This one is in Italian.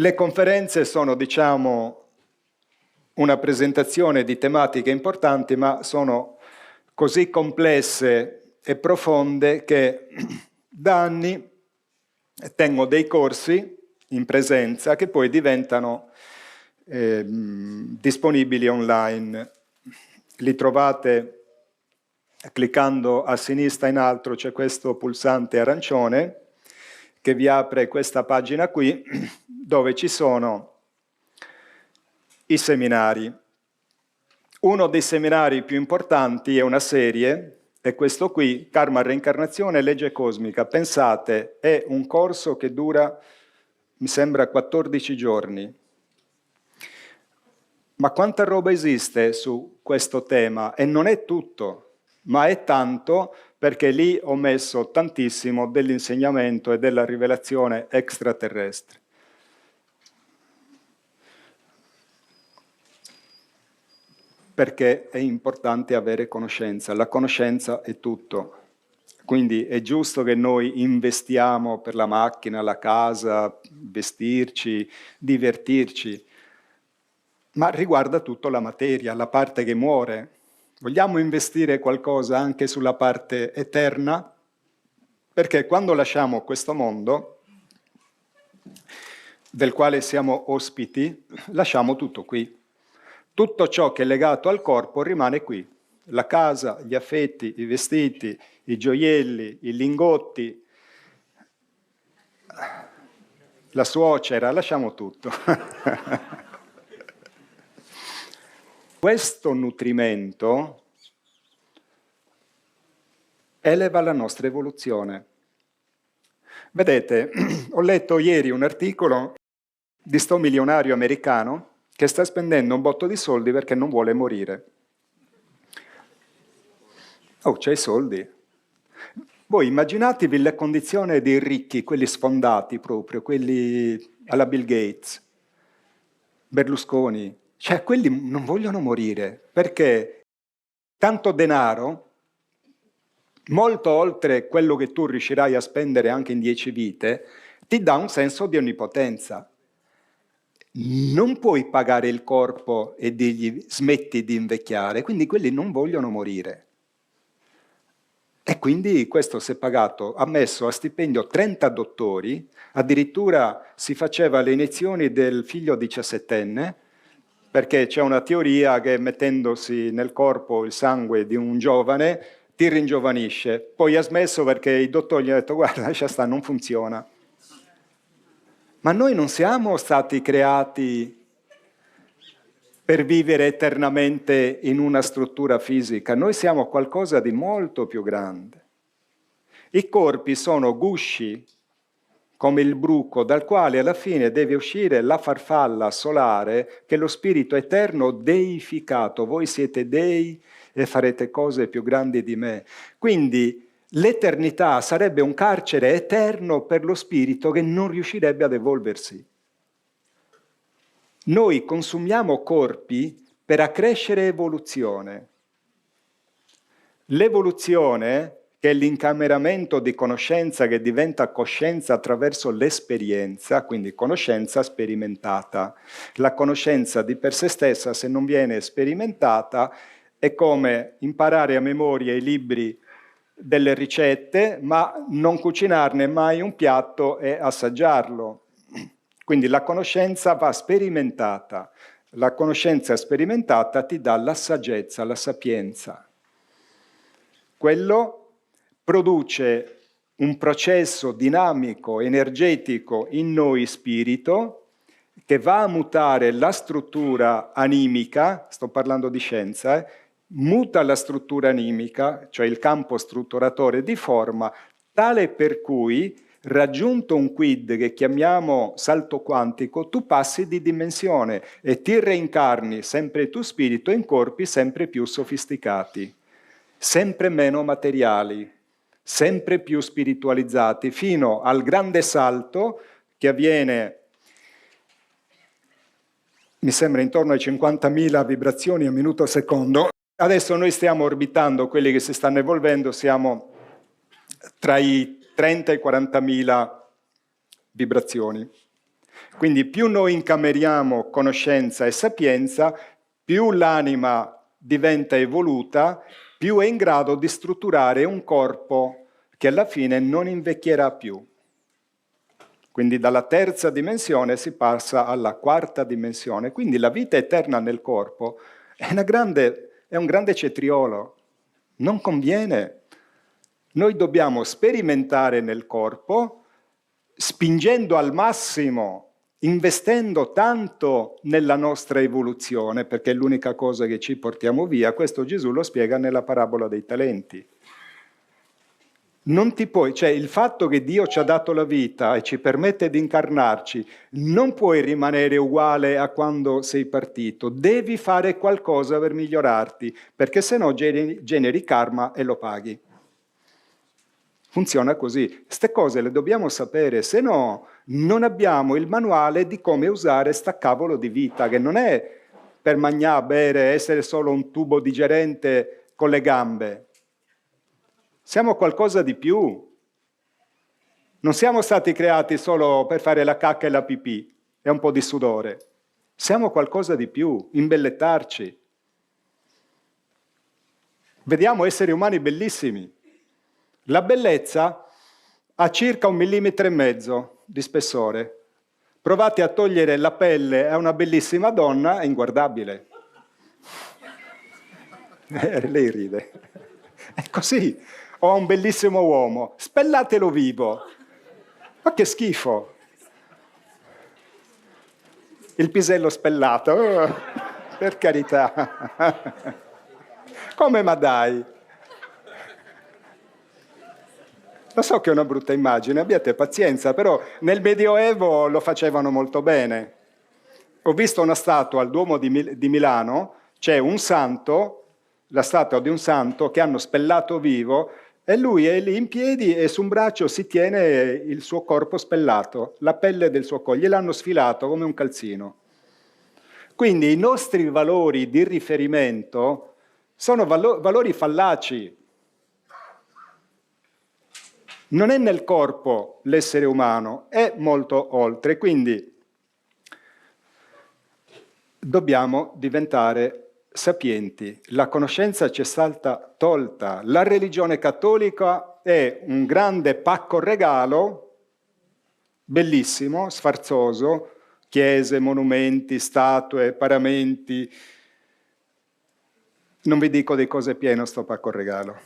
Le conferenze sono, diciamo, una presentazione di tematiche importanti, ma sono così complesse e profonde che da anni tengo dei corsi in presenza che poi diventano disponibili online. Li trovate cliccando a sinistra in alto, c'è questo pulsante arancione che vi apre questa pagina qui dove ci sono i seminari. Uno dei seminari più importanti è una serie, è questo qui, Karma, Reincarnazione e Legge Cosmica. Pensate, è un corso che dura, mi sembra, 14 giorni. Ma quanta roba esiste su questo tema? E non è tutto, ma è tanto perché lì ho messo tantissimo dell'insegnamento e della rivelazione extraterrestre. Perché è importante avere conoscenza. La conoscenza è tutto. Quindi è giusto che noi investiamo per la macchina, la casa, vestirci, divertirci, ma riguarda tutto la materia, la parte che muore. Vogliamo investire qualcosa anche sulla parte eterna? Perché quando lasciamo questo mondo, del quale siamo ospiti, lasciamo tutto qui. Tutto ciò che è legato al corpo rimane qui. La casa, gli affetti, i vestiti, i gioielli, i lingotti, la suocera, lasciamo tutto. Questo nutrimento eleva la nostra evoluzione. Vedete, ho letto ieri un articolo di sto milionario americano che sta spendendo un botto di soldi perché non vuole morire. Oh, c'hai i soldi. Voi immaginatevi la condizione dei ricchi, quelli sfondati proprio, quelli alla Bill Gates, Berlusconi. Cioè, quelli non vogliono morire, perché tanto denaro, molto oltre quello che tu riuscirai a spendere anche in 10 vite, ti dà un senso di onnipotenza. Non puoi pagare il corpo e dirgli smetti di invecchiare, quindi quelli non vogliono morire. E quindi questo si è pagato, ha messo a stipendio 30 dottori, addirittura si faceva le iniezioni del figlio 17enne, perché c'è una teoria che mettendosi nel corpo il sangue di un giovane ti ringiovanisce. Poi ha smesso perché i dottori gli hanno detto guarda, lascia stare, non funziona. Ma noi non siamo stati creati per vivere eternamente in una struttura fisica, noi siamo qualcosa di molto più grande. I corpi sono gusci, come il bruco, dal quale alla fine deve uscire la farfalla solare, che è lo spirito eterno deificato. Voi siete dei e farete cose più grandi di me. Quindi l'eternità sarebbe un carcere eterno per lo spirito che non riuscirebbe ad evolversi. Noi consumiamo corpi per accrescere evoluzione. L'evoluzione, che è l'incameramento di conoscenza che diventa coscienza attraverso l'esperienza, quindi conoscenza sperimentata. La conoscenza di per sé stessa, se non viene sperimentata, è come imparare a memoria i libri delle ricette, ma non cucinarne mai un piatto e assaggiarlo. Quindi la conoscenza va sperimentata. La conoscenza sperimentata ti dà la saggezza, la sapienza. Quello produce un processo dinamico, energetico in noi spirito, che va a mutare la struttura animica, sto parlando di scienza, muta la struttura animica, cioè il campo strutturatore di forma, tale per cui, raggiunto un quid che chiamiamo salto quantico, tu passi di dimensione e ti reincarni sempre tu spirito in corpi sempre più sofisticati, sempre meno materiali, sempre più spiritualizzati, fino al grande salto che avviene, mi sembra, intorno ai 50.000 vibrazioni a minuto secondo. Adesso noi stiamo orbitando, quelli che si stanno evolvendo, siamo tra i 30 e i 40.000 vibrazioni. Quindi più noi incameriamo conoscenza e sapienza, più l'anima diventa evoluta, più è in grado di strutturare un corpo che alla fine non invecchierà più. Quindi dalla terza dimensione si passa alla quarta dimensione. Quindi la vita eterna nel corpo è un grande cetriolo. Non conviene. Noi dobbiamo sperimentare nel corpo, spingendo al massimo, investendo tanto nella nostra evoluzione, perché è l'unica cosa che ci portiamo via. Questo Gesù lo spiega nella parabola dei talenti. Non ti puoi, cioè il fatto che Dio ci ha dato la vita e ci permette di incarnarci, non puoi rimanere uguale a quando sei partito, devi fare qualcosa per migliorarti, perché sennò generi karma e lo paghi. Funziona così. Queste cose le dobbiamo sapere, se no non abbiamo il manuale di come usare sta cavolo di vita, che non è per mangiare, bere, essere solo un tubo digerente con le gambe. Siamo qualcosa di più. Non siamo stati creati solo per fare la cacca e la pipì e un po' di sudore. Siamo qualcosa di più, imbellettarci. Vediamo esseri umani bellissimi. La bellezza ha circa 1,5 millimetri di spessore. Provate a togliere la pelle a una bellissima donna, è inguardabile. Lei ride. È così. O a un bellissimo uomo, spellatelo vivo. Ma che schifo! Il pisello spellato, per carità. Come ma dai? Lo so che è una brutta immagine, abbiate pazienza, però nel Medioevo lo facevano molto bene. Ho visto una statua al Duomo di Milano, c'è un santo, la statua di un santo che hanno spellato vivo, e lui è lì in piedi e su un braccio si tiene il suo corpo spellato, la pelle del suo collo, gliel'hanno sfilato come un calzino. Quindi i nostri valori di riferimento sono valori fallaci. Non è nel corpo l'essere umano, è molto oltre, quindi dobbiamo diventare sapienti. La conoscenza ci è stata tolta. La religione cattolica è un grande pacco regalo, bellissimo, sfarzoso, chiese, monumenti, statue, paramenti. Non vi dico di cose pieno sto pacco regalo.